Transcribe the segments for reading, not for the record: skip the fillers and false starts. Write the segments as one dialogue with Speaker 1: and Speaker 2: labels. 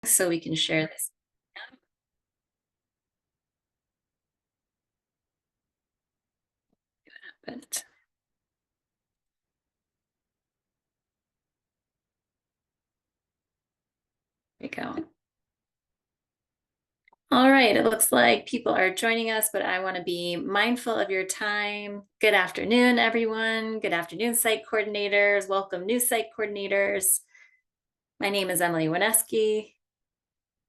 Speaker 1: so we can share this. But there we go. All right, it looks like people are joining us, but I want to be mindful of your time. Good afternoon, everyone. Good afternoon, site coordinators. Welcome, new site coordinators. My name is Emily Wineski,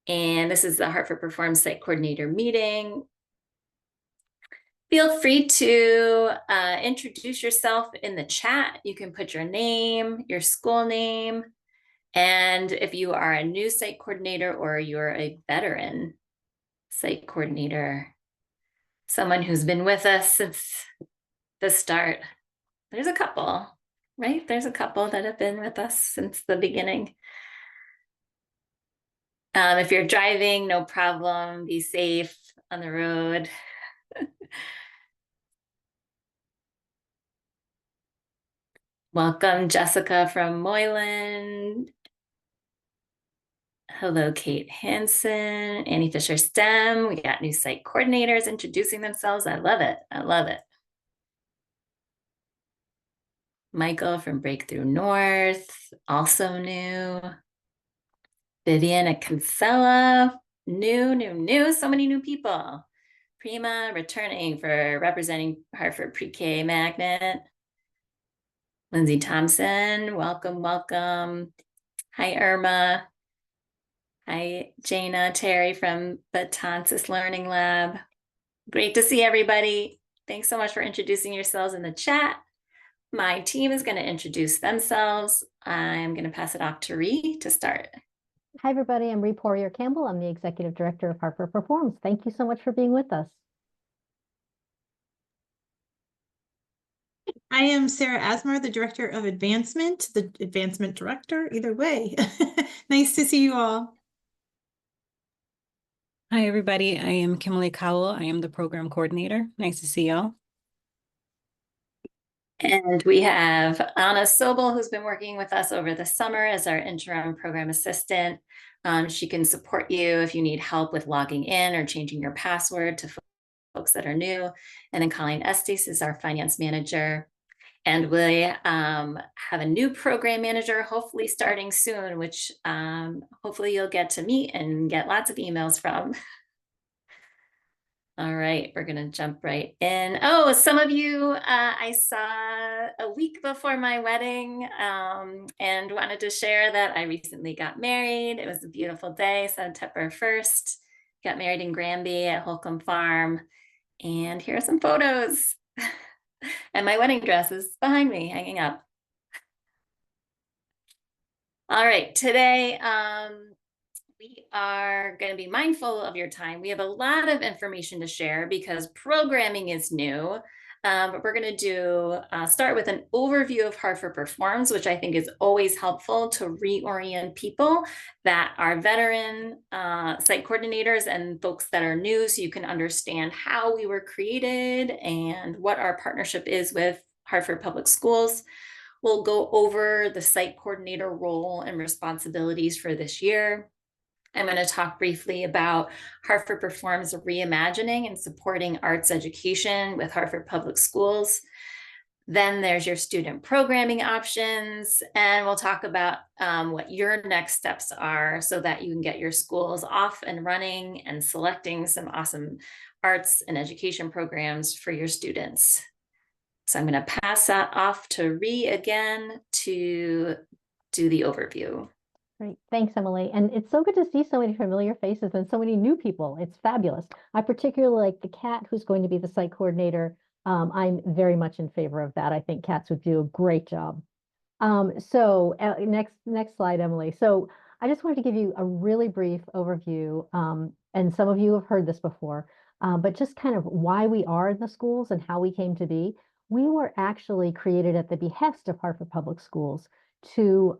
Speaker 1: and this is the Hartford Performs Site Coordinator meeting. Feel free to introduce yourself in the chat. You can put your name, your school name, and if you are a new site coordinator or you're a veteran site coordinator, someone who's been with us since the start. There's a couple, right? There's a couple that have been with us since the beginning. If you're driving, no problem. Be safe on the road. Welcome, Jessica from Moylan. Hello, Kate Hansen, Annie Fisher STEM. We got new site coordinators introducing themselves. I love it. I love it. Michael from Breakthrough North, also new. Vivian at Kinsella, new. So many new people. Prima returning for representing Hartford Pre-K Magnet. Lindsay Thompson, welcome. Hi, Irma. Hi, Jana Terry from the Tonsis Learning Lab. Great to see everybody. Thanks so much for introducing yourselves in the chat. My team is going to introduce themselves. I'm going to pass it off to Ree to start.
Speaker 2: Hi, everybody. I'm Ree Poirier-Campbell. I'm the Executive Director of Hartford Performs. Thank you so much for being with us.
Speaker 3: I am Sarah Asmar, the Director of Advancement, the Advancement Director, either way. Nice to see you all.
Speaker 4: Hi, everybody. I am Kimberly Cowell. I am the Program Coordinator. Nice to see y'all.
Speaker 1: And we have Anna Sobel, who's been working with us over the summer as our interim program assistant. She can support you if you need help with logging in or changing your password to folks that are new. And then Colleen Estes is our finance manager. And we have a new program manager, hopefully starting soon, which hopefully you'll get to meet and get lots of emails from. All right, we're gonna jump right in. Oh, some of you I saw a week before my wedding and wanted to share that I recently got married. It was a beautiful day, September 1st. Got married in Granby at Holcomb Farm. And here are some photos. And my wedding dress is behind me, hanging up. All right, today we are going to be mindful of your time. We have a lot of information to share because programming is new, but we're going to start with an overview of Hartford Performs, which I think is always helpful to reorient people that are veteran site coordinators and folks that are new, so you can understand how we were created and what our partnership is with Hartford Public Schools. We'll go over the site coordinator role and responsibilities for this year. I'm going to talk briefly about Hartford Performs reimagining and supporting arts education with Hartford Public Schools. Then there's your student programming options, and we'll talk about what your next steps are so that you can get your schools off and running and selecting some awesome arts and education programs for your students. So I'm going to pass that off to Ree again to do the overview.
Speaker 2: Great. Thanks, Emily. And it's so good to see so many familiar faces and so many new people. It's fabulous. I particularly like the Kat, who's going to be the site coordinator. I'm very much in favor of that. I think Kats would do a great job. Next slide, Emily. So I just wanted to give you a really brief overview. And some of you have heard this before, but just kind of why we are in the schools and how we came to be. We were actually created at the behest of Hartford Public Schools to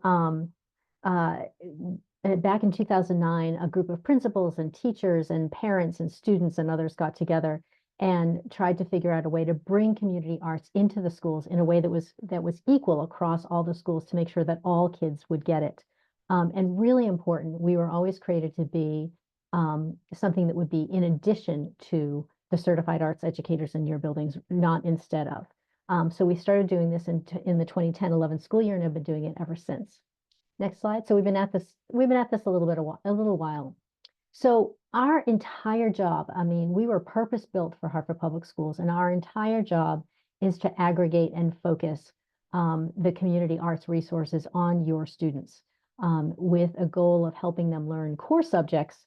Speaker 2: back in 2009, a group of principals and teachers and parents and students and others got together and tried to figure out a way to bring community arts into the schools in a way that was equal across all the schools to make sure that all kids would get it. And really important, we were always created to be something that would be in addition to the certified arts educators in your buildings, not instead of. So we started doing this in the 2010-11 school year and have been doing it ever since. Next slide. So we've been at this a little while. So our entire job, I mean, we were purpose built for Hartford Public Schools, and our entire job is to aggregate and focus the community arts resources on your students with a goal of helping them learn core subjects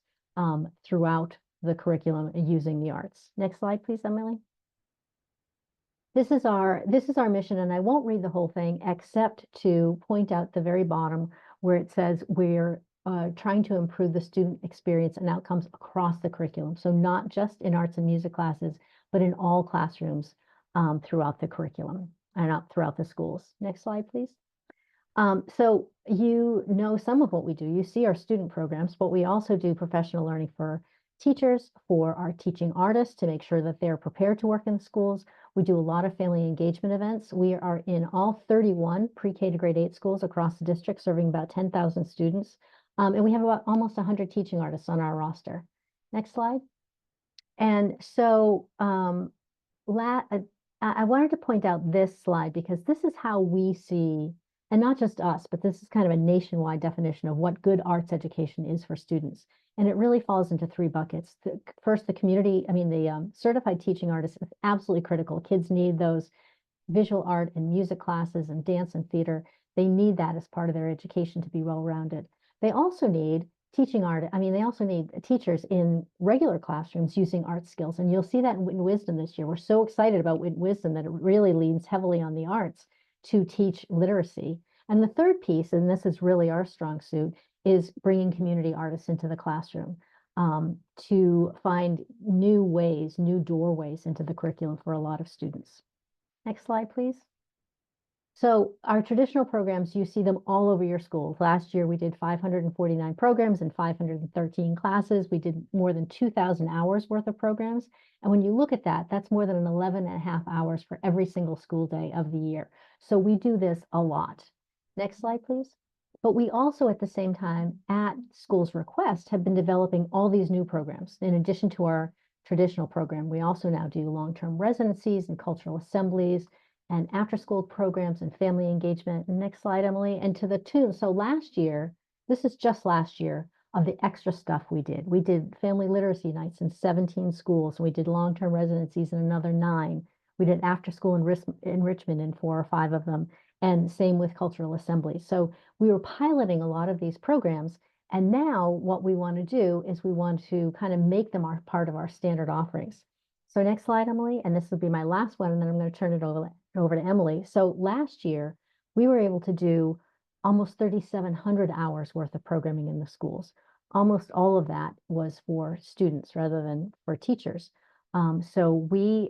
Speaker 2: throughout the curriculum using the arts. Next slide, please, Emily. This is our mission, and I won't read the whole thing except to point out the very bottom where it says we're trying to improve the student experience and outcomes across the curriculum. So not just in arts and music classes, but in all classrooms throughout the curriculum and throughout the schools. Next slide, please. So you know some of what we do. You see our student programs, but we also do professional learning for teachers, for our teaching artists to make sure that they're prepared to work in the schools. We do a lot of family engagement events. We are in all 31 pre-K to grade 8 schools across the district, serving about 10,000 students. And we have about almost 100 teaching artists on our roster. Next slide. And so I wanted to point out this slide because this is how we see, and not just us, but this is kind of a nationwide definition of what good arts education is for students. And it really falls into 3 buckets. First, the community, the certified teaching artist is absolutely critical. Kids need those visual art and music classes and dance and theater. They need that as part of their education to be well-rounded. They also need teaching art. They also need teachers in regular classrooms using art skills. And you'll see that in Wit and Wisdom this year. We're so excited about Wit and Wisdom that it really leans heavily on the arts to teach literacy. And the third piece, and this is really our strong suit, is bringing community artists into the classroom to find new ways, new doorways into the curriculum for a lot of students. Next slide, please. So our traditional programs, you see them all over your schools. Last year, we did 549 programs and 513 classes. We did more than 2,000 hours worth of programs. And when you look at that, that's more than 11.5 hours for every single school day of the year. So we do this a lot. Next slide, please. But we also, at the same time, at school's request, have been developing all these new programs. In addition to our traditional program, we also now do long-term residencies and cultural assemblies and after-school programs and family engagement. Next slide, Emily. And to the tune, so last year, this is just last year, of the extra stuff we did. We did family literacy nights in 17 schools. We did long-term residencies in another 9. We did after-school enrichment in 4 or 5 of them. And same with cultural assemblies. So we were piloting a lot of these programs. And now what we want to do is we want to kind of make them part of our standard offerings. So next slide, Emily. And this will be my last one. And then I'm going to turn it over to Emily. So last year, we were able to do almost 3,700 hours worth of programming in the schools. Almost all of that was for students rather than for teachers. So we,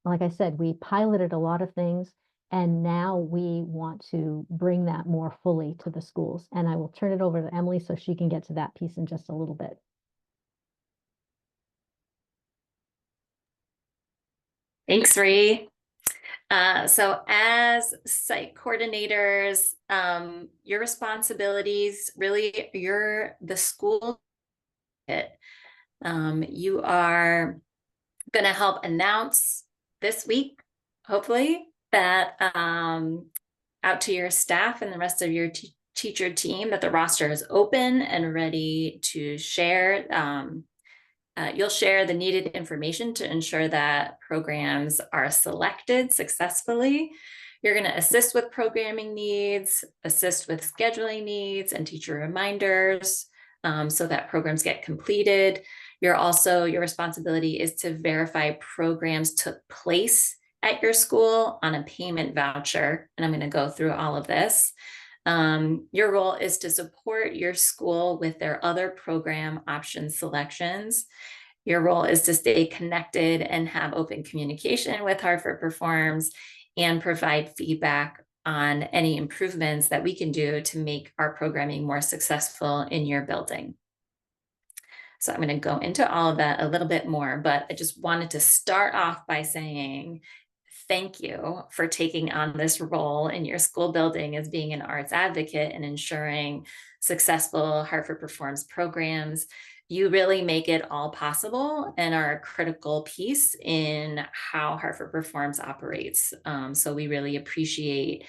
Speaker 2: like I said, we piloted a lot of things. And now we want to bring that more fully to the schools. And I will turn it over to Emily so she can get to that piece in just a little bit.
Speaker 1: Thanks, Ree. So as site coordinators, your responsibilities, really, you're the school. You are going to help announce this week, hopefully, that out to your staff and the rest of your teacher team that the roster is open and ready to share. You'll share the needed information to ensure that programs are selected successfully. You're going to assist with programming needs, assist with scheduling needs and teacher reminders so that programs get completed. Your responsibility is to verify programs took place at your school on a payment voucher. And I'm going to go through all of this. Your role is to support your school with their other program option selections. Your role is to stay connected and have open communication with Hartford Performs and provide feedback on any improvements that we can do to make our programming more successful in your building. So I'm going to go into all of that a little bit more, but I just wanted to start off by saying thank you for taking on this role in your school building as being an arts advocate and ensuring successful Hartford Performs programs. You really make it all possible and are a critical piece in how Hartford Performs operates. So we really appreciate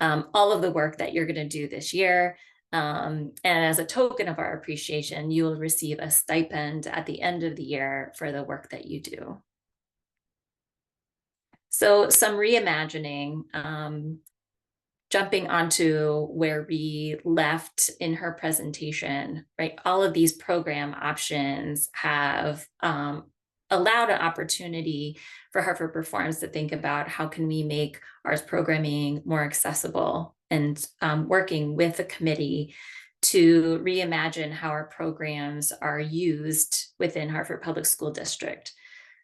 Speaker 1: all of the work that you're going to do this year. And as a token of our appreciation, you will receive a stipend at the end of the year for the work that you do. So some reimagining, jumping onto where we left in her presentation, right? All of these program options have allowed an opportunity for Hartford Performs to think about how can we make arts programming more accessible, and working with the committee to reimagine how our programs are used within Hartford Public School District.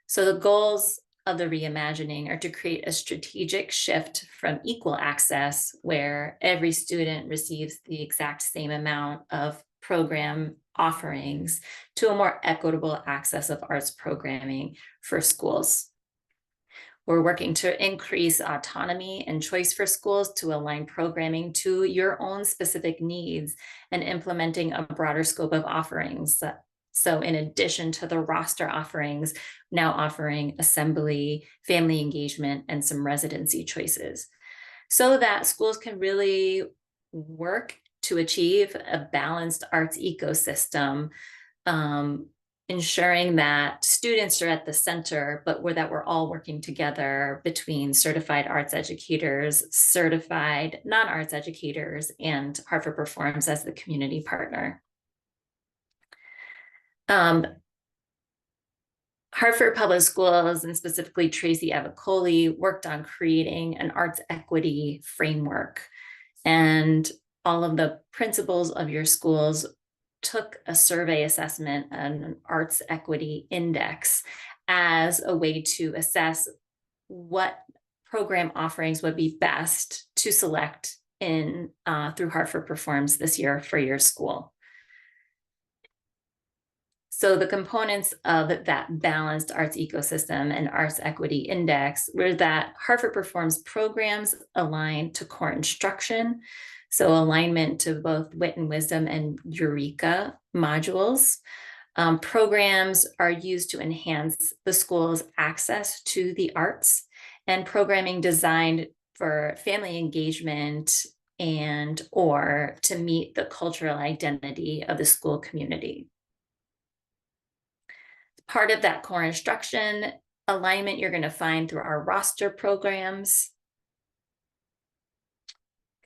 Speaker 1: So the goals of the reimagining are to create a strategic shift from equal access, where every student receives the exact same amount of program offerings, to a more equitable access of arts programming for schools. We're working to increase autonomy and choice for schools to align programming to your own specific needs, and implementing a broader scope of offerings. So in addition to the roster offerings, now offering assembly, family engagement, and some residency choices, so that schools can really work to achieve a balanced arts ecosystem, ensuring that students are at the center, but that we're all working together between certified arts educators, certified non-arts educators, and Hartford Performs as the community partner. Hartford Public Schools, and specifically Tracy Avicoli, worked on creating an arts equity framework, and all of the principals of your schools took a survey assessment and an arts equity index as a way to assess what program offerings would be best to select in through Hartford Performs this year for your school. So the components of that balanced arts ecosystem and arts equity index were that Hartford Performs programs align to core instruction, so alignment to both Wit and Wisdom and Eureka modules. Programs are used to enhance the school's access to the arts, and programming designed for family engagement and or to meet the cultural identity of the school community. Part of that core instruction alignment you're going to find through our roster programs.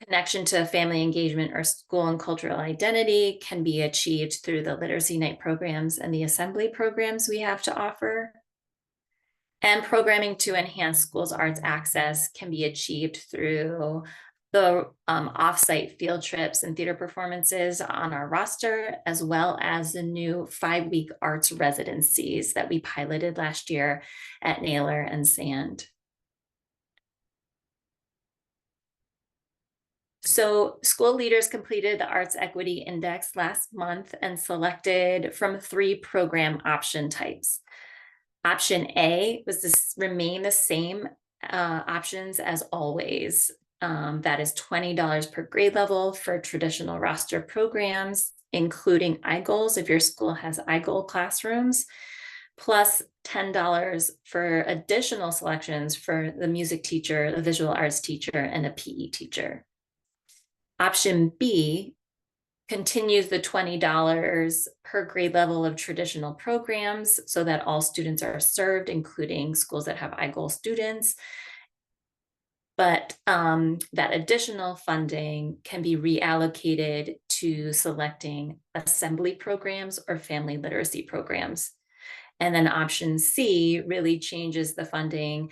Speaker 1: Connection to family engagement or school and cultural identity can be achieved through the literacy night programs and the assembly programs we have to offer. And programming to enhance schools' arts access can be achieved through the off-site field trips and theater performances on our roster, as well as the new 5-week arts residencies that we piloted last year at Naylor and Sand. So school leaders completed the Arts Equity Index last month and selected from 3 program option types. Option A was to remain the same options as always. That is $20 per grade level for traditional roster programs, including iGoals if your school has iGoal classrooms, plus $10 for additional selections for the music teacher, the visual arts teacher, and a PE teacher. Option B continues the $20 per grade level of traditional programs so that all students are served, including schools that have iGoal students. But that additional funding can be reallocated to selecting assembly programs or family literacy programs. And then option C really changes the funding,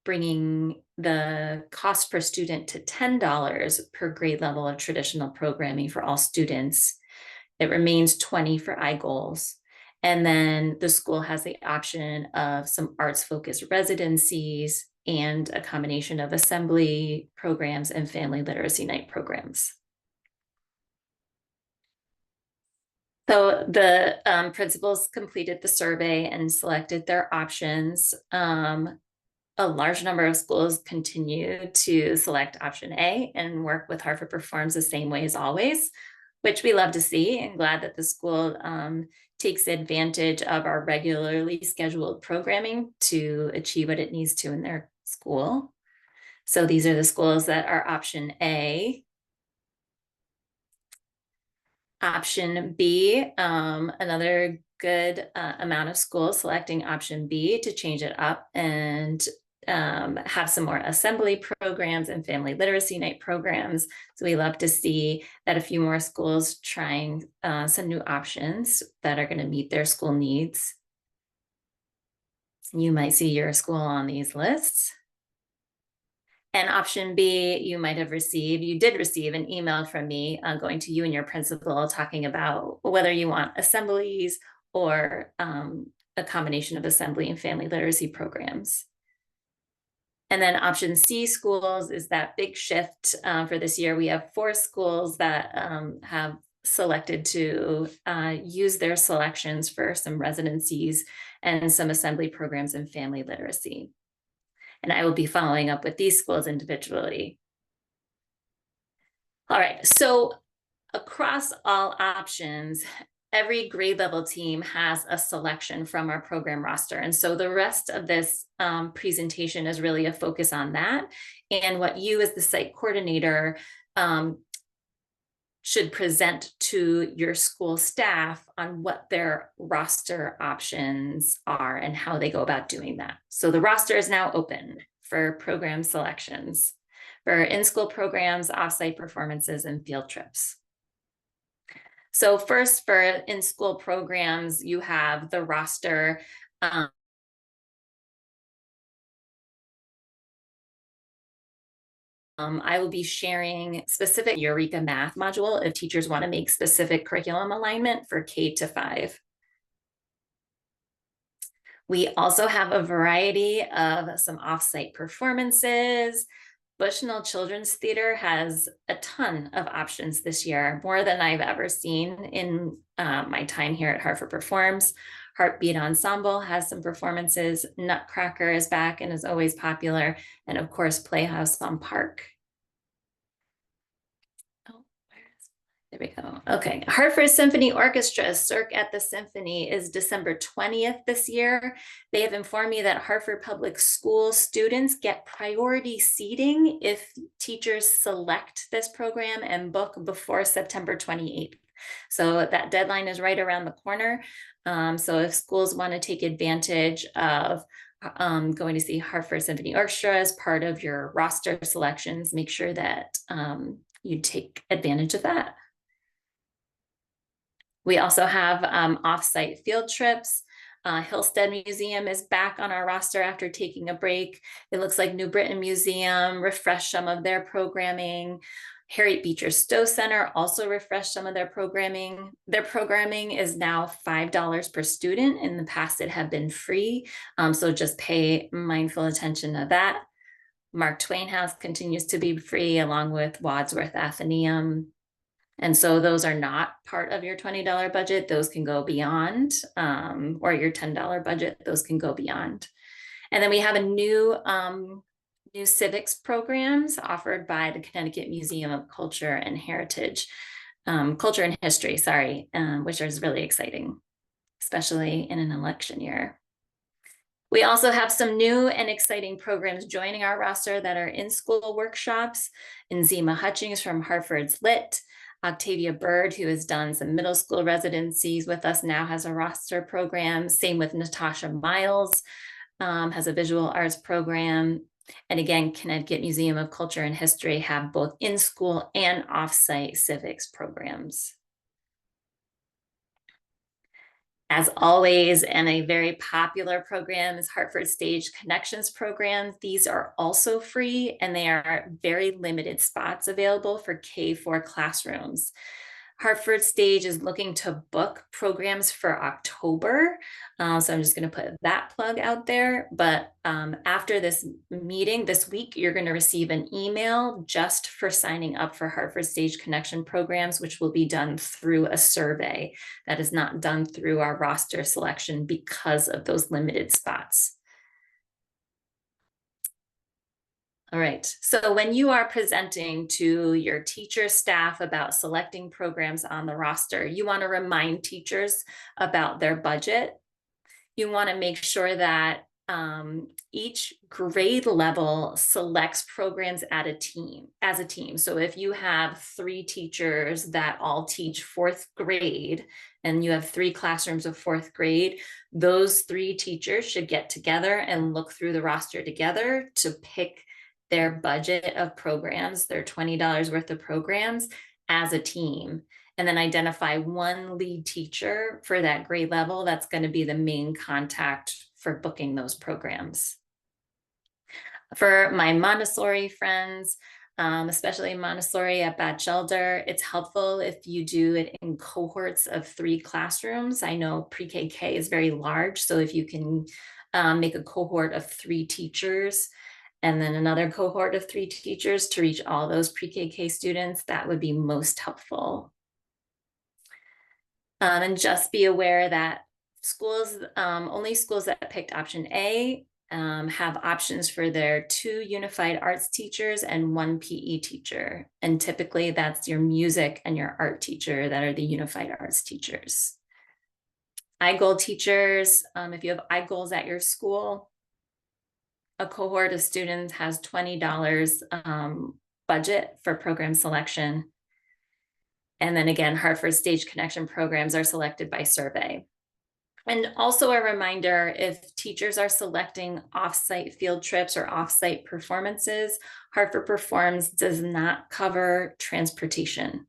Speaker 1: bringing the cost per student to $10 per grade level of traditional programming for all students. It remains $20 for iGoals. And then the school has the option of some arts-focused residencies and a combination of assembly programs and family literacy night programs. So the principals completed the survey and selected their options. a large number of schools continue to select option A and work with Hartford Performs the same way as always, which we love to see, and glad that the school takes advantage of our regularly scheduled programming to achieve what it needs to in their school. So these are the schools that are option A. Option B, another good amount of schools selecting option B to change it up and have some more assembly programs and family literacy night programs. So we love to see that a few more schools trying some new options that are going to meet their school needs. You might see your school on these lists. And option B, you did receive an email from me going to you and your principal talking about whether you want assemblies or a combination of assembly and family literacy programs. And then option C schools is that big shift for this year. We have 4 schools that have selected to use their selections for some residencies and some assembly programs and family literacy. And I will be following up with these schools individually. All right, so across all options, every grade level team has a selection from our program roster. And so the rest of this presentation is really a focus on that and what you as the site coordinator should present to your school staff on what their roster options are and how they go about doing that. So the roster is now open for program selections for in-school programs, off-site performances, and field trips. So first, for in-school programs, you have the roster. I will be sharing specific Eureka Math module if teachers want to make specific curriculum alignment for K-5. We also have a variety of some offsite performances. Bushnell Children's Theater has a ton of options this year, more than I've ever seen in my time here at Hartford Performs. Heartbeat Ensemble has some performances. Nutcracker is back and is always popular. And of course, Playhouse on Park. Oh, there we go. Okay. Hartford Symphony Orchestra, Cirque at the Symphony, is December 20th this year. They have informed me that Hartford Public School students get priority seating if teachers select this program and book before September 28th. So that deadline is right around the corner. So if schools want to take advantage of going to see Hartford Symphony Orchestra as part of your roster selections, make sure that you take advantage of that. We also have off-site field trips. Hillstead Museum is back on our roster after taking a break. It looks like New Britain Museum refreshed some of their programming. Harriet Beecher Stowe Center also refreshed some of their programming. Their programming is now $5 per student. In the past, it had been free. So just pay mindful attention to that. Mark Twain House continues to be free, along with Wadsworth Athenaeum. And so those are not part of your $20 budget. Those can go beyond, or your $10 budget, those can go beyond. And then we have a new civics programs offered by the Connecticut Museum of Culture and Heritage, Culture and History, sorry, which is really exciting, especially in an election year. We also have some new and exciting programs joining our roster that are in-school workshops. Enzima Hutchings from Hartford's Lit, Octavia Bird, who has done some middle school residencies with us, now has a roster program. Same with Natasha Miles, has a visual arts program. And again, Connecticut Museum of Culture and History have both in-school and off-site civics programs. As always, and a very popular program is Hartford Stage Connections program. These are also free, and they are very limited spots available for K-4 classrooms. Hartford Stage is looking to book programs for October. So I'm just going to put that plug out there. But after this meeting this week, you're going to receive an email just for signing up for Hartford Stage Connection programs, which will be done through a survey. That is not done through our roster selection because of those limited spots. All right. So when you are presenting to your teacher staff about selecting programs on the roster, you want to remind teachers about their budget. You want to make sure that each grade level selects programs as a team. So if you have 3 teachers that all teach 4th grade and you have 3 classrooms of 4th grade, those 3 teachers should get together and look through the roster together to pick their budget of programs, their $20 worth of programs as a team, and then identify one lead teacher for that grade level that's going to be the main contact for booking those programs. For my Montessori friends, especially Montessori at Batchelder, it's helpful if you do it in cohorts of 3 classrooms. I know pre-KK is very large, so if you can make a cohort of 3 teachers and then another cohort of 3 teachers to reach all those pre-KK students, that would be most helpful. And just be aware that schools, only schools that picked option A have options for their 2 unified arts teachers and 1 PE teacher. And typically that's your music and your art teacher that are the unified arts teachers. iGoal teachers, if you have iGoals at your school, a cohort of students has $20 budget for program selection. And then again, Hartford Stage Connection programs are selected by survey. And also a reminder, if teachers are selecting off-site field trips or off-site performances, Hartford Performs does not cover transportation.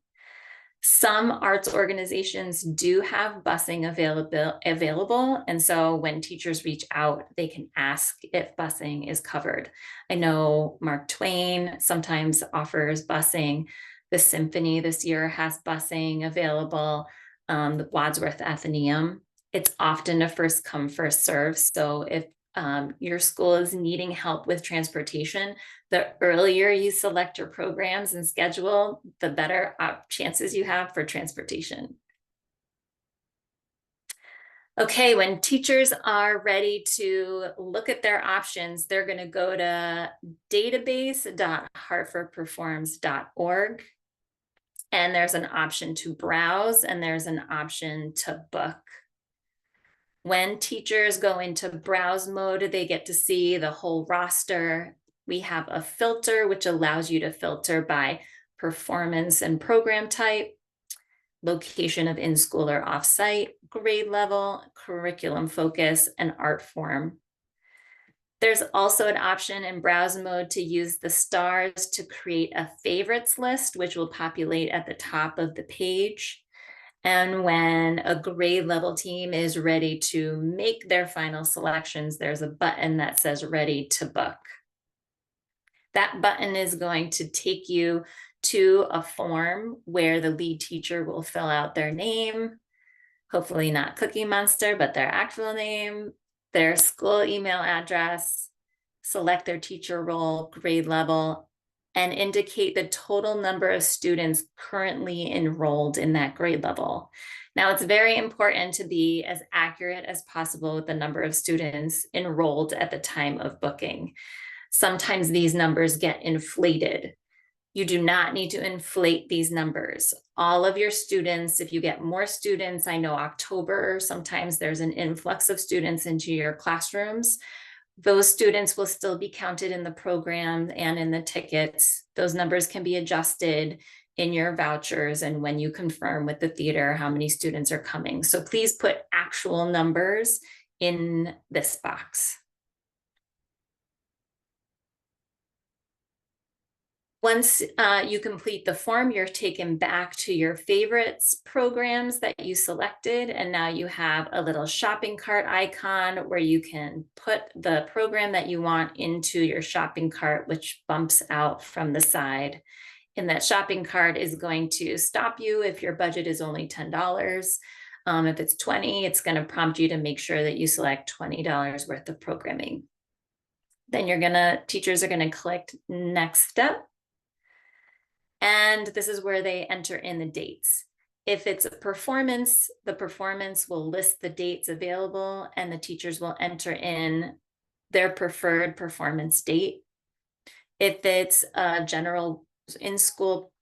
Speaker 1: Some arts organizations do have busing available. And so when teachers reach out, they can ask if busing is covered. I know Mark Twain sometimes offers busing. The Symphony this year has busing available. The Wadsworth Athenaeum, it's often a first come, first serve. So if your school is needing help with transportation, the earlier you select your programs and schedule, the better chances you have for transportation. Okay, when teachers are ready to look at their options, they're going to go to database.hartfordperforms.org. And there's an option to browse and there's an option to book. When teachers go into browse mode, they get to see the whole roster. We have a filter, which allows you to filter by performance and program type, location of in-school or off-site, grade level, curriculum focus, and art form. There's also an option in browse mode to use the stars to create a favorites list, which will populate at the top of the page. And when a grade level team is ready to make their final selections, there's a button that says ready to book. That button is going to take you to a form where the lead teacher will fill out their name, hopefully not Cookie Monster, but their actual name, their school email address, select their teacher role, grade level, and indicate the total number of students currently enrolled in that grade level. Now, it's very important to be as accurate as possible with the number of students enrolled at the time of booking. Sometimes these numbers get inflated. You do not need to inflate these numbers. All of your students, if you get more students, I know October, sometimes there's an influx of students into your classrooms. Those students will still be counted in the program and in the tickets. Those numbers can be adjusted in your vouchers and when you confirm with the theater how many students are coming. So please put actual numbers in this box. Once you complete the form, you're taken back to your favorites programs that you selected. And now you have a little shopping cart icon where you can put the program that you want into your shopping cart, which bumps out from the side. And that shopping cart is going to stop you if your budget is only $10. If it's $20, it's going to prompt you to make sure that you select $20 worth of programming. Then teachers are going to click next step. And this is where they enter in the dates. If it's a performance, the performance will list the dates available and the teachers will enter in their preferred performance date. If it's a general in-school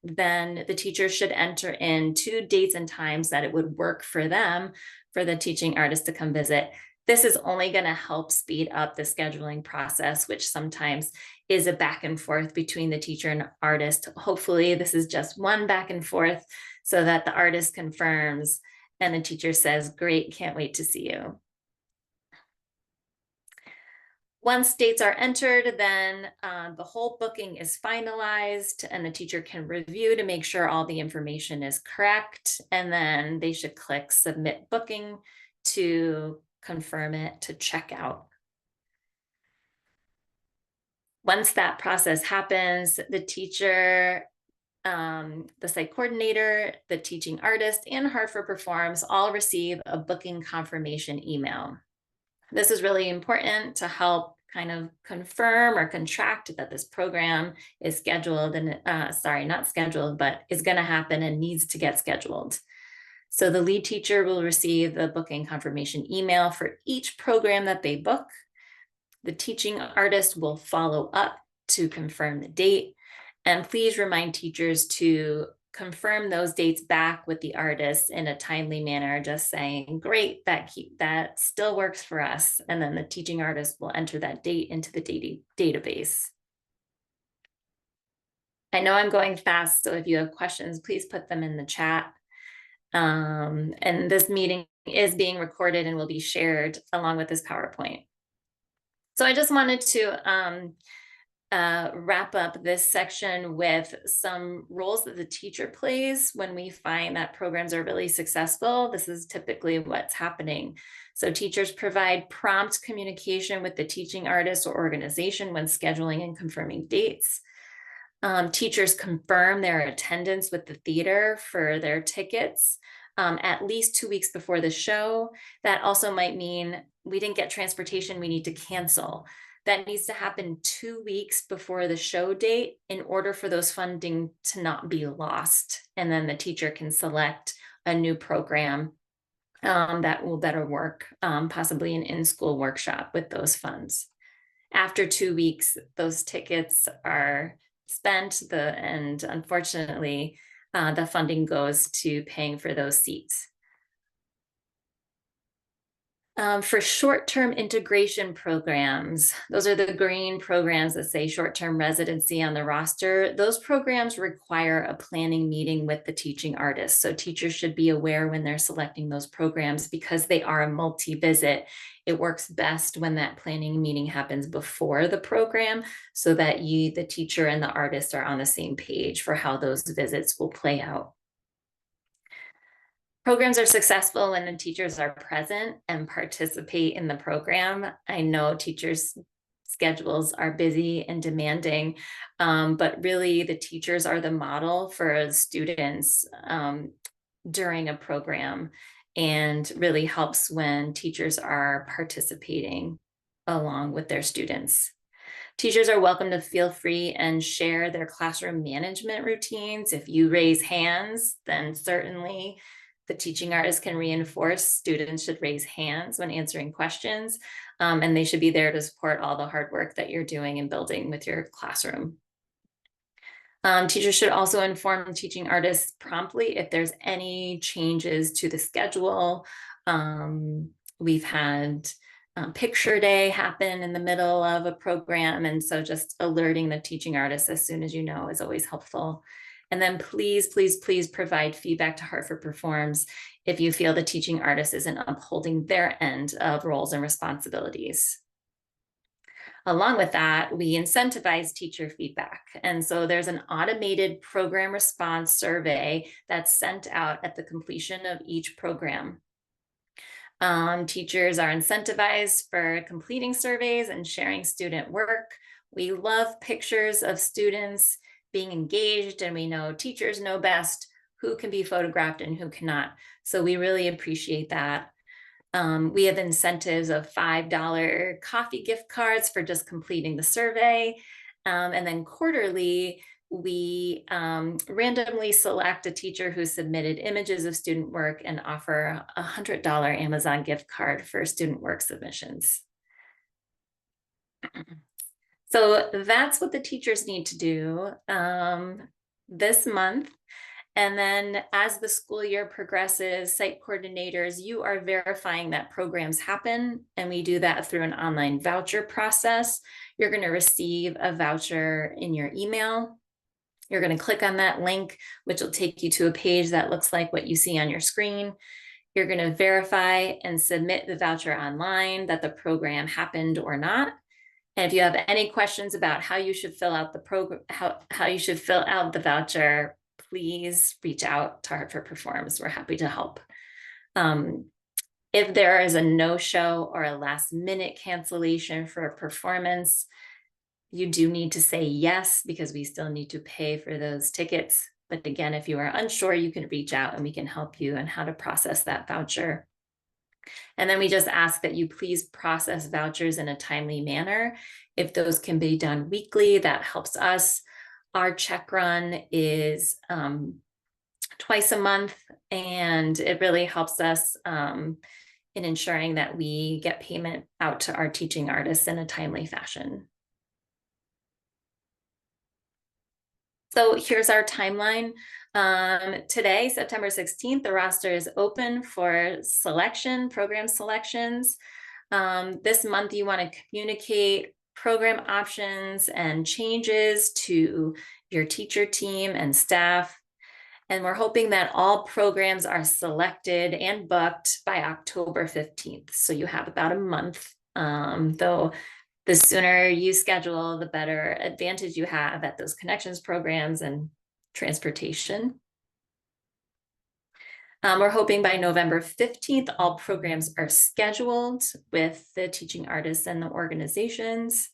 Speaker 1: then the teacher should enter in 2 dates and times that it would work for them for the teaching artist to come visit. This is only going to help speed up the scheduling process, which sometimes is a back and forth between the teacher and artist. Hopefully, this is just one back and forth so that the artist confirms and the teacher says, "Great, can't wait to see you." Once dates are entered, then the whole booking is finalized and the teacher can review to make sure all the information is correct. And then they should click submit booking to confirm it, to check out. Once that process happens, the teacher, the site coordinator, the teaching artist, and Hartford Performs all receive a booking confirmation email. This is really important to help kind of confirm or contract that this program is scheduled and not scheduled, but is going to happen and needs to get scheduled. So the lead teacher will receive the booking confirmation email for each program that they book. The teaching artist will follow up to confirm the date. And please remind teachers to confirm those dates back with the artist in a timely manner, just saying, "Great, that still works for us." And then the teaching artist will enter that date into the database. I know I'm going fast, so if you have questions, please put them in the chat. And this meeting is being recorded and will be shared along with this PowerPoint. So I just wanted to wrap up this section with some roles that the teacher plays when we find that programs are really successful. This is typically what's happening. So teachers provide prompt communication with the teaching artist or organization when scheduling and confirming dates. Teachers confirm their attendance with the theater for their tickets at least 2 weeks before the show. That also might mean we didn't get transportation, we need to cancel. That needs to happen 2 weeks before the show date in order for those funding to not be lost. And then the teacher can select a new program that will better work, possibly an in-school workshop with those funds. After 2 weeks, those tickets are spent, and unfortunately, the funding goes to paying for those seats. For short-term integration programs, those are the green programs that say short-term residency on the roster. Those programs require a planning meeting with the teaching artist. So teachers should be aware when they're selecting those programs because they are a multi-visit. It works best when that planning meeting happens before the program so that the teacher and the artist are on the same page for how those visits will play out. Programs are successful when the teachers are present and participate in the program. I know teachers' schedules are busy and demanding, but really the teachers are the model for students during a program, and really helps when teachers are participating along with their students. Teachers are welcome to feel free and share their classroom management routines. If you raise hands, then certainly the teaching artist can reinforce students should raise hands when answering questions, and they should be there to support all the hard work that you're doing and building with your classroom. Teachers should also inform teaching artists promptly if there's any changes to the schedule. We've had picture day happen in the middle of a program, and so just alerting the teaching artists as soon as you know is always helpful. And then please, please, please provide feedback to Hartford Performs if you feel the teaching artist isn't upholding their end of roles and responsibilities. Along with that, we incentivize teacher feedback. And so there's an automated program response survey that's sent out at the completion of each program. Teachers are incentivized for completing surveys and sharing student work. We love pictures of students being engaged, and we know teachers know best who can be photographed and who cannot. So we really appreciate that. We have incentives of $5 coffee gift cards for just completing the survey. And then quarterly, we randomly select a teacher who submitted images of student work and offer a $100 Amazon gift card for student work submissions. So that's what the teachers need to do this month. And then as the school year progresses, site coordinators, you are verifying that programs happen. And we do that through an online voucher process. You're going to receive a voucher in your email. You're going to click on that link, which will take you to a page that looks like what you see on your screen. You're going to verify and submit the voucher online that the program happened or not. And if you have any questions about how you should fill out the program, how you should fill out the voucher, please reach out to Hartford Performs. We're happy to help. If there is a no-show or a last-minute cancellation for a performance, you do need to say yes, because we still need to pay for those tickets. But again, if you are unsure, you can reach out and we can help you on how to process that voucher. And then we just ask that you please process vouchers in a timely manner. If those can be done weekly, that helps us. Our check run is twice a month, and it really helps us in ensuring that we get payment out to our teaching artists in a timely fashion. So here's our timeline. Today, September 16th, the roster is open for selection, program selections. This month, you want to communicate program options and changes to your teacher team and staff. And we're hoping that all programs are selected and booked by October 15th. So you have about a month, though the sooner you schedule, the better advantage you have at those connections programs and transportation. We're hoping by November 15th, all programs are scheduled with the teaching artists and the organizations.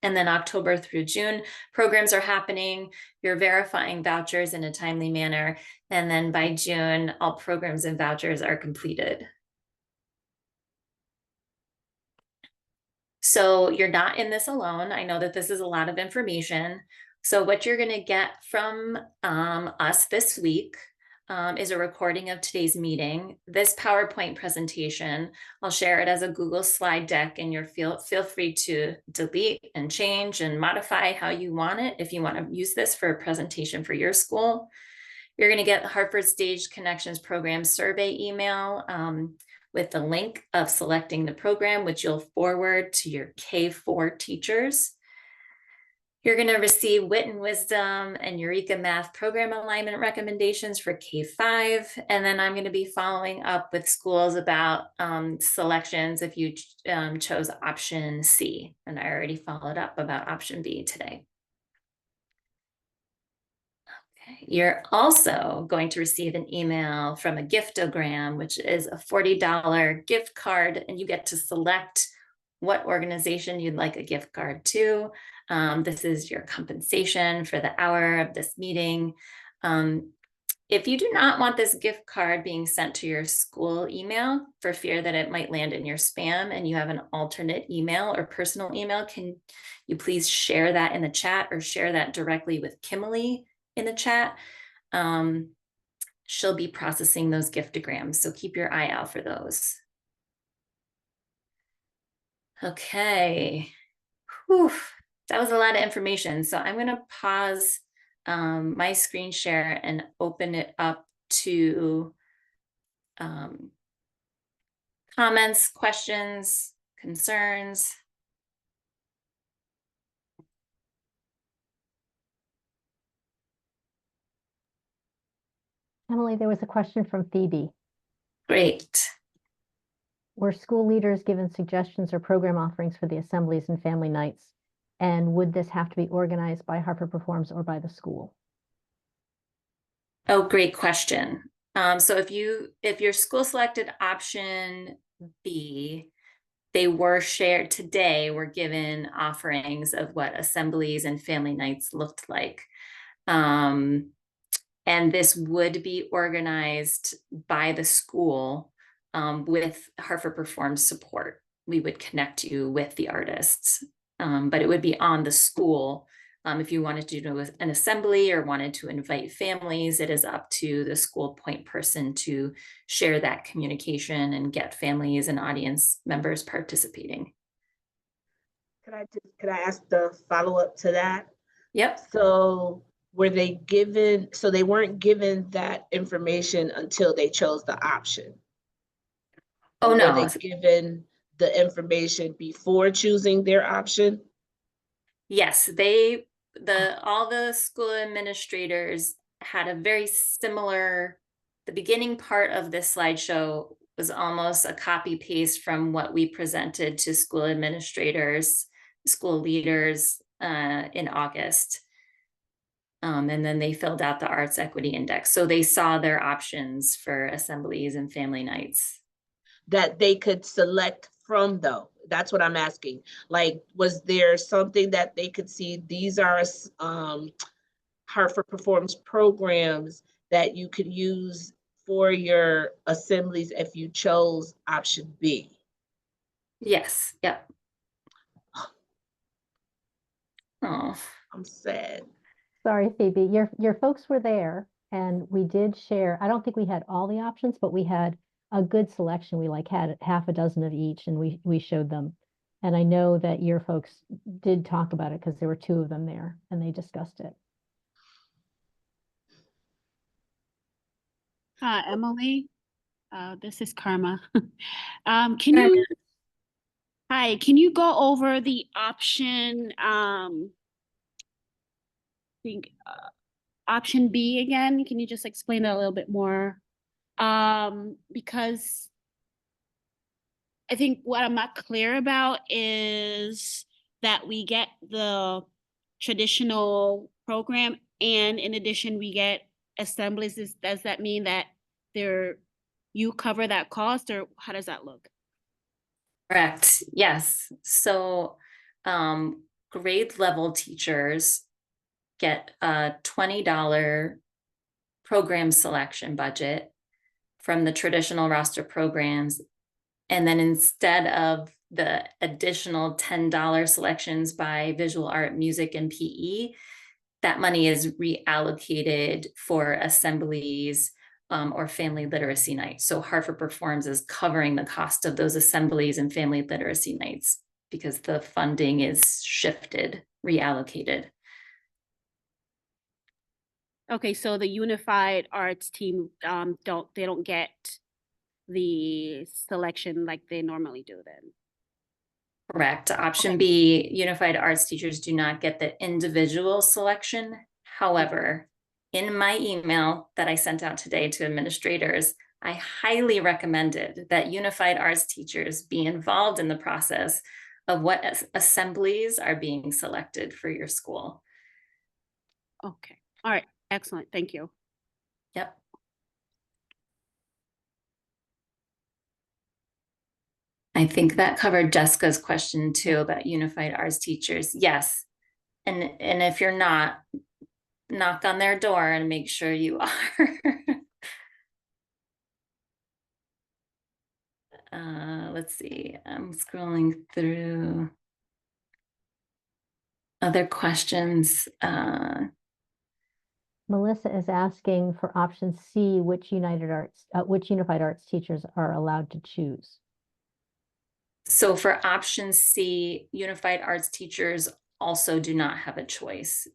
Speaker 1: And then October through June, programs are happening. You're verifying vouchers in a timely manner. And then by June, all programs and vouchers are completed. So you're not in this alone. I know that this is a lot of information. So what you're going to get from us this week is a recording of today's meeting. This PowerPoint presentation, I'll share it as a Google slide deck, and feel free to delete and change and modify how you want it if you want to use this for a presentation for your school. You're going to get the Hartford Stage Connections Program survey email with the link of selecting the program, which you'll forward to your K4 teachers. You're going to receive Wit and Wisdom and Eureka Math program alignment recommendations for K5. And then I'm going to be following up with schools about selections if you chose option C. And I already followed up about option B today. You're also going to receive an email from a giftogram, which is a $40 gift card, and you get to select what organization you'd like a gift card to. This is your compensation for the hour of this meeting. If you do not want this gift card being sent to your school email for fear that it might land in your spam and you have an alternate email or personal email, can you please share that in the chat or share that directly with Kimberly in the chat? She'll be processing those giftograms, so keep your eye out for those. Okay. Whew. That was a lot of information. So I'm going to pause my screen share and open it up to comments, questions, concerns.
Speaker 2: Emily, there was a question from Phoebe.
Speaker 1: Great.
Speaker 2: Were school leaders given suggestions or program offerings for the assemblies and family nights? And would this have to be organized by Hartford Performs or by the school?
Speaker 1: Oh, great question. So if your school selected option B, they were shared today, were given offerings of what assemblies and family nights looked like. And this would be organized by the school with Hartford Performs support. We would connect you with the artists, but it would be on the school. If you wanted to do an assembly or wanted to invite families, it is up to the school point person to share that communication and get families and audience members participating.
Speaker 5: could I ask the follow-up to that?
Speaker 1: Yep.
Speaker 5: So were they given, so they weren't given that information until they chose the option?
Speaker 1: Oh,
Speaker 5: Or were
Speaker 1: no.
Speaker 5: they given the information before choosing their option?
Speaker 1: Yes, all the school administrators had a very similar, the beginning part of this slideshow was almost a copy paste from what we presented to school administrators, school leaders in August. And then they filled out the Arts Equity Index. So they saw their options for assemblies and family nights.
Speaker 5: That they could select from, though? That's what I'm asking. Like, was there something that they could see, these are Hartford Performs programs that you could use for your assemblies if you chose option B?
Speaker 1: Yes. Yep. Oh.
Speaker 5: I'm sad.
Speaker 2: Sorry, Phoebe, your folks were there and we did share. I don't think we had all the options, but we had a good selection. We like had half a dozen of each and we showed them. And I know that your folks did talk about it because there were two of them there and they discussed it.
Speaker 6: Emily, this is Karma. Can you, hi, can you go over the option, option B again? Can you just explain that a little bit more? Because I think what I'm not clear about is that we get the traditional program and in addition we get assemblies. Does that mean that you cover that cost or how does that look?
Speaker 1: Correct. Yes. So grade level teachers get a $20 program selection budget from the traditional roster programs. And then instead of the additional $10 selections by visual art, music, and PE, that money is reallocated for assemblies or family literacy nights. So Hartford Performs is covering the cost of those assemblies and family literacy nights because the funding is shifted, reallocated.
Speaker 6: Okay, so the Unified Arts team don't get the selection like they normally do then?
Speaker 1: Correct. Option
Speaker 6: Okay.
Speaker 1: B, Unified Arts teachers do not get the individual selection. However, in my email that I sent out today to administrators, I highly recommended that Unified Arts teachers be involved in the process of what assemblies are being selected for your school.
Speaker 6: Okay. All right. Excellent. Thank you.
Speaker 1: Yep. I think that covered Jessica's question too about Unified Arts teachers. Yes. And if you're not, knock on their door and make sure you are. Let's see, I'm scrolling through other questions.
Speaker 2: Melissa is asking for option C, which Unified Arts teachers are allowed to choose.
Speaker 1: So for option C, Unified Arts teachers also do not have a choice.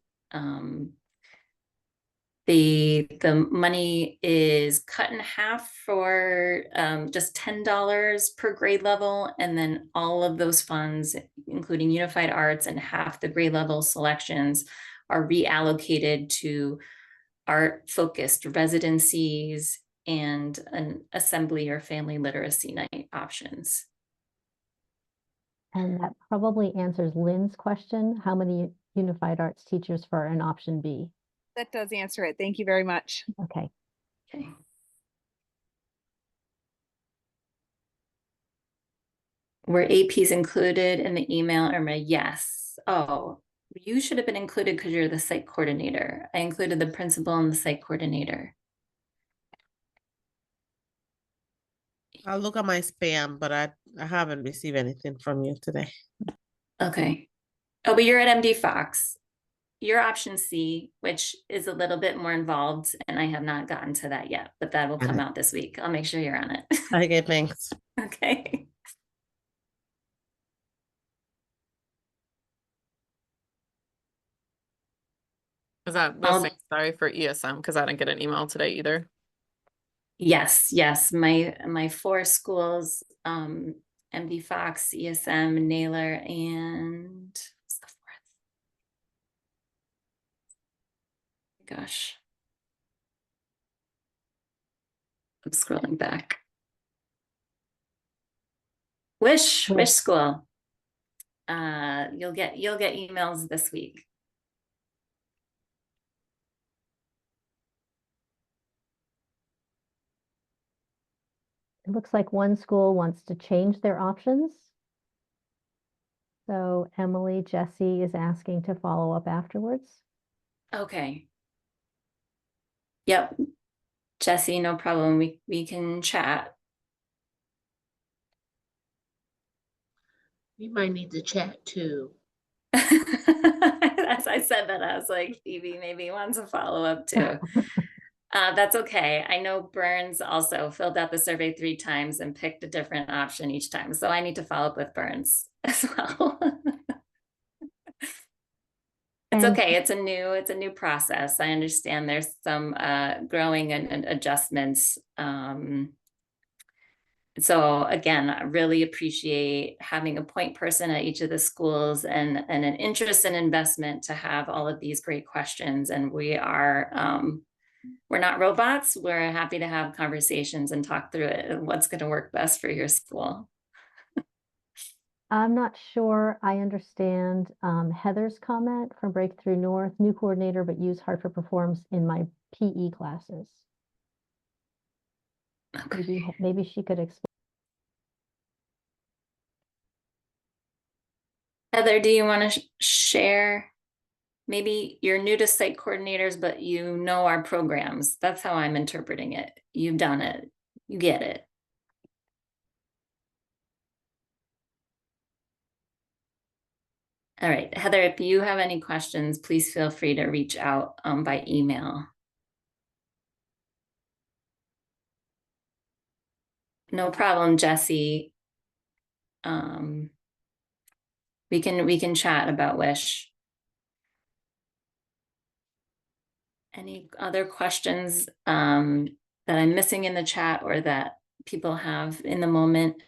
Speaker 1: The money is cut in half for just $10 per grade level, and then all of those funds, including Unified Arts and half the grade level selections, are reallocated to art-focused residencies and an assembly or family literacy night options.
Speaker 2: And that probably answers Lynn's question. How many Unified Arts teachers for an option B?
Speaker 7: That does answer it. Thank you very much.
Speaker 2: Okay.
Speaker 1: Okay. Were APs included in the email, Irma? Yes. Oh, you should have been included because you're the site coordinator. I included the principal and the site coordinator.
Speaker 8: I'll look at my spam, but I haven't received anything from you today.
Speaker 1: Okay. Oh, but you're at MD Fox. Your option C, which is a little bit more involved, and I have not gotten to that yet, but that will come out this week. I'll make sure you're on it.
Speaker 8: Okay, thanks.
Speaker 1: Okay.
Speaker 9: Is that the same, sorry, for ESM? Because I didn't get an email today either.
Speaker 1: Yes. My four schools, MD Fox, ESM, Naylor, and what's the fourth? Gosh. I'm scrolling back. Wish School. You'll get emails this week.
Speaker 2: It looks like one school wants to change their options. So Emily, Jesse is asking to follow up afterwards.
Speaker 1: Okay. Yep. Jesse, no problem. We can chat.
Speaker 5: We might need to chat too.
Speaker 1: As I said that, I was like, Phoebe maybe wants a follow-up too. That's okay. I know Burns also filled out the survey 3 times and picked a different option each time. So I need to follow up with Burns as well. It's okay. It's a new process. I understand there's some growing and adjustments. So again, I really appreciate having a point person at each of the schools and an interest and investment to have all of these great questions. And we're not robots. We're happy to have conversations and talk through it and what's going to work best for your school.
Speaker 2: I'm not sure I understand Heather's comment from Breakthrough North, new coordinator, but use Hartford Performs in my PE classes.
Speaker 1: Okay.
Speaker 2: Maybe she could explain.
Speaker 1: Heather, do you want to share? Maybe you're new to site coordinators, but you know our programs. That's how I'm interpreting it. You've done it. You get it. All right, Heather, if you have any questions, please feel free to reach out by email. No problem, Jesse. We can chat about Wish. Any other questions that I'm missing in the chat or that people have in the moment?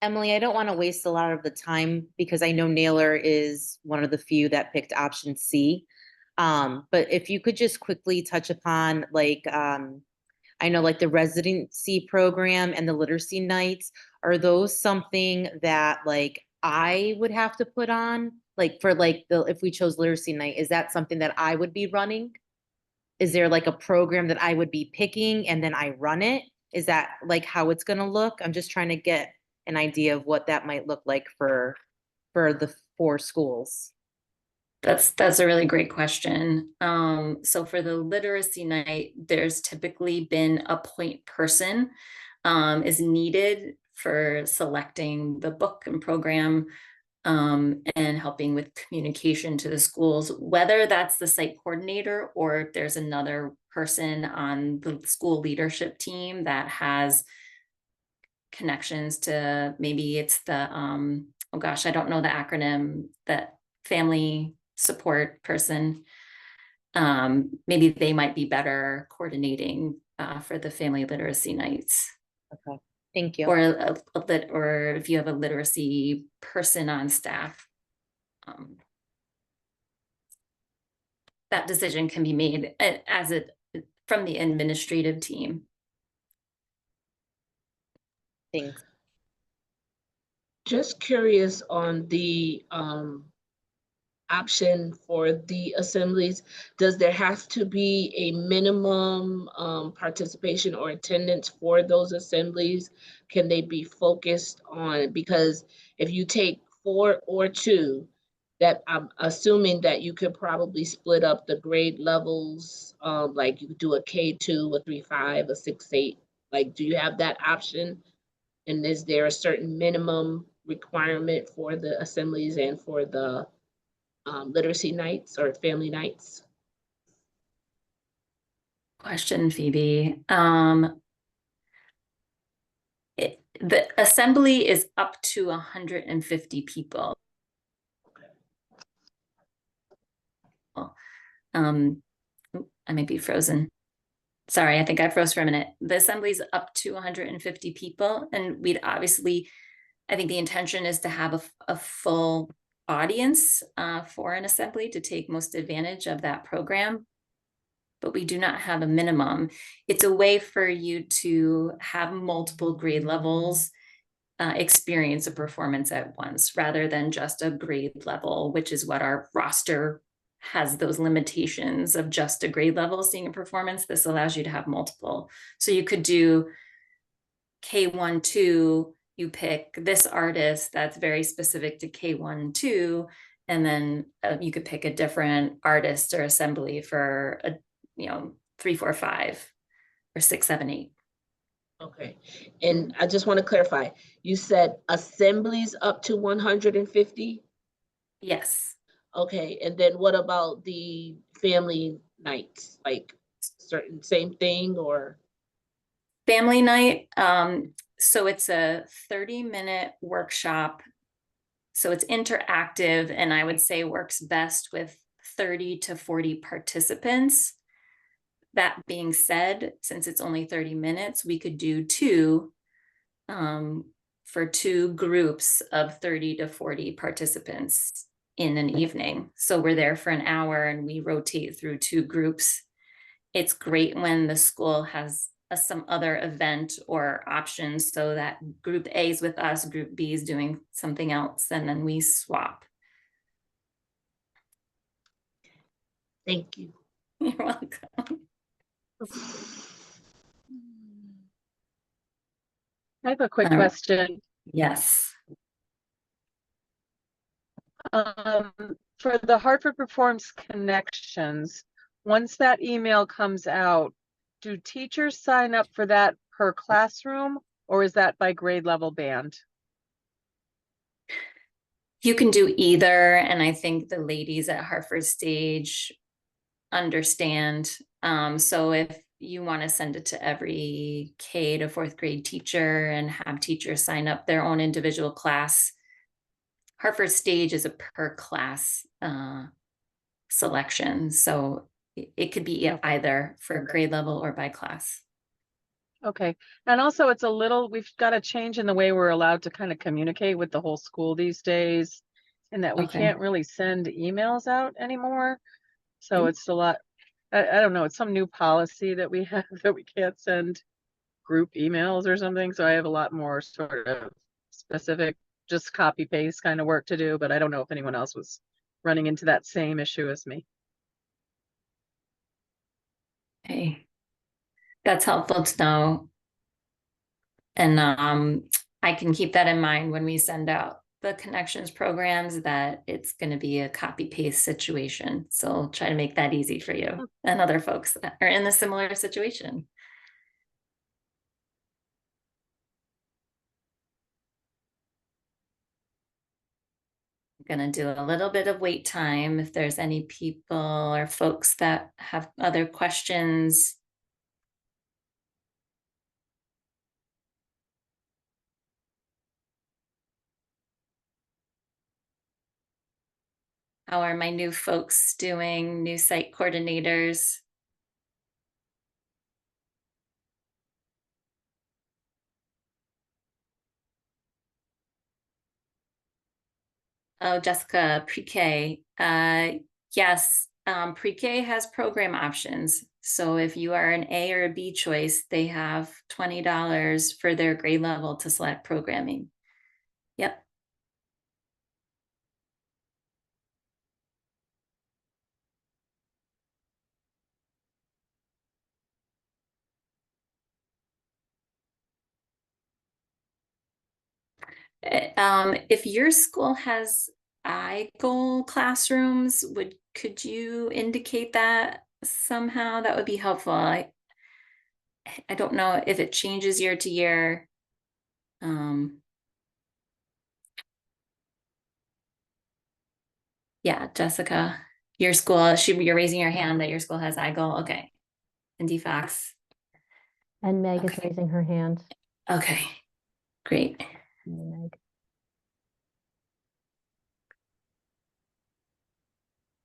Speaker 10: Emily, I don't want to waste a lot of the time because I know Naylor is one of the few that picked option C. But if you could just quickly touch upon I know like the residency program and the literacy nights, are those something that like I would have to put on? Like for like if we chose literacy night, is that something that I would be running? Is there like a program that I would be picking and then I run it? Is that like how it's gonna look? I'm just trying to get an idea of what that might look like for the 4 schools.
Speaker 1: That's a really great question. So for the literacy night, there's typically been a point person is needed for selecting the book and program and helping with communication to the schools, whether that's the site coordinator or if there's another person on the school leadership team that has connections to, maybe it's the, oh gosh, I don't know the acronym, that family support person. Maybe they might be better coordinating for the family literacy nights.
Speaker 10: Okay, thank you.
Speaker 1: Or if you have a literacy person on staff, that decision can be made from the administrative team.
Speaker 10: Thanks.
Speaker 5: Just curious on the option for the assemblies, does there have to be a minimum participation or attendance for those assemblies? Can they be focused on, because if you take 4 or 2, that I'm assuming that you could probably split up the grade levels, like you could do a K2, a 3-5, a 6-8. Like, do you have that option? And is there a certain minimum requirement for the assemblies and for the literacy nights or family nights?
Speaker 1: Question, Phoebe. The assembly is up to 150 people. Um, I might be frozen. Sorry, I think I froze for a minute. The assembly's up to 150 people, and we'd obviously, I think the intention is to have a full audience for an assembly to take most advantage of that program, but we do not have a minimum. It's a way for you to have multiple grade levels experience a performance at once, rather than just a grade level, which is what our roster has, those limitations of just a grade level seeing a performance. This allows you to have multiple. So you could do K1, 2, you pick this artist that's very specific to K1, 2, and then you could pick a different artist or assembly for a 3, 4, 5, or 6, 7, 8.
Speaker 5: Okay, and I just want to clarify, you said assemblies up to 150?
Speaker 1: Yes.
Speaker 5: Okay, and then what about the family nights? Like certain same thing or?
Speaker 1: Family night. So it's a 30-minute workshop. So it's interactive, and I would say works best with 30 to 40 participants. That being said, since it's only 30 minutes, we could do two for two groups of 30 to 40 participants in an evening. So we're there for an hour and we rotate through two groups. It's great when the school has some other event or options, so that group A is with us, group B is doing something else, and then we swap.
Speaker 5: Thank you.
Speaker 1: You're welcome.
Speaker 11: I have a quick
Speaker 1: All right.
Speaker 11: question.
Speaker 1: Yes.
Speaker 11: For the Hartford Performs Connections, once that email comes out, do teachers sign up for that per classroom, or is that by grade level band?
Speaker 1: You can do either, and I think the ladies at Hartford Stage understand. So if you want to send it to every K to 4th grade teacher and have teachers sign up their own individual class, Hartford Stage is a per class selection. So it could be either for grade level or by class.
Speaker 11: Okay. And also we've got a change in the way we're allowed to kind of communicate with the whole school these days, and that we can't really send emails out anymore. So it's a lot, I don't know, it's some new policy that we have that we can't send group emails or something. So I have a lot more sort of specific, just copy paste kind of work to do, but I don't know if anyone else was running into that same issue as me.
Speaker 1: Okay. That's helpful to know. And I can keep that in mind when we send out the connections programs, that it's going to be a copy paste situation. So I'll try to make that easy for you and other folks that are in a similar situation. I'm going to do a little bit of wait time if there's any people or folks that have other questions. How are my new folks doing, new site coordinators? Oh, Jessica, pre-K. Yes, pre-K has program options. So if you are an A or a B choice, they have $20 for their grade level to select programming. Yep. If your school has iGoal classrooms, could you indicate that somehow? That would be helpful. I don't know if it changes year to year. Yeah, Jessica, your school, you're raising your hand that your school has iGoal. Okay. And DFAX.
Speaker 2: And Meg is raising her hand.
Speaker 1: Okay, great.
Speaker 2: Meg.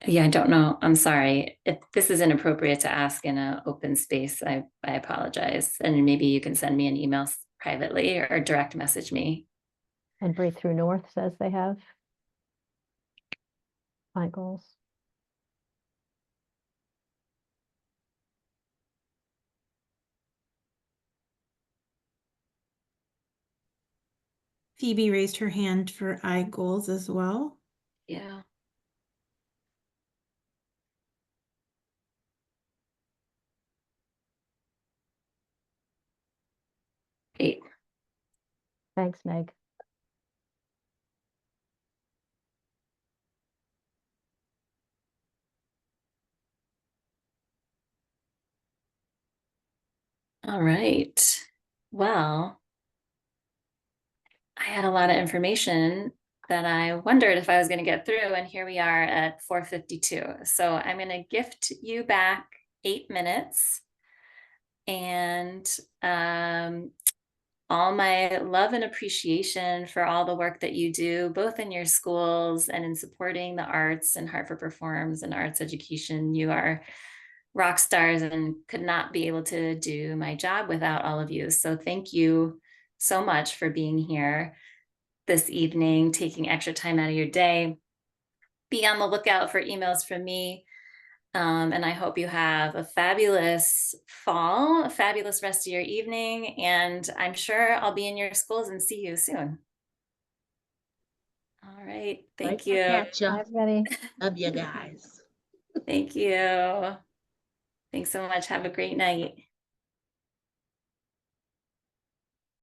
Speaker 1: Yeah, I don't know. I'm sorry. If this is inappropriate to ask in an open space, I apologize. And maybe you can send me an email privately or direct message me.
Speaker 2: And Breakthrough North says they have my goals.
Speaker 3: Phoebe raised her hand for iGoals as well.
Speaker 1: Yeah. Great.
Speaker 2: Thanks, Meg.
Speaker 1: All right. Well, I had a lot of information that I wondered if I was going to get through, and here we are at 4:52. So I'm going to gift you back 8 minutes, and all my love and appreciation for all the work that you do, both in your schools and in supporting the arts and Hartford Performs and arts education. You are rock stars and could not be able to do my job without all of you. So thank you so much for being here this evening, taking extra time out of your day. Be on the lookout for emails from me. And I hope you have a fabulous fall, a fabulous rest of your evening. And I'm sure I'll be in your schools and see you soon. All right. Thank you.
Speaker 5: Catch ya.
Speaker 2: Bye, everybody.
Speaker 5: Love you guys.
Speaker 1: Thank you. Thanks so much. Have a great night.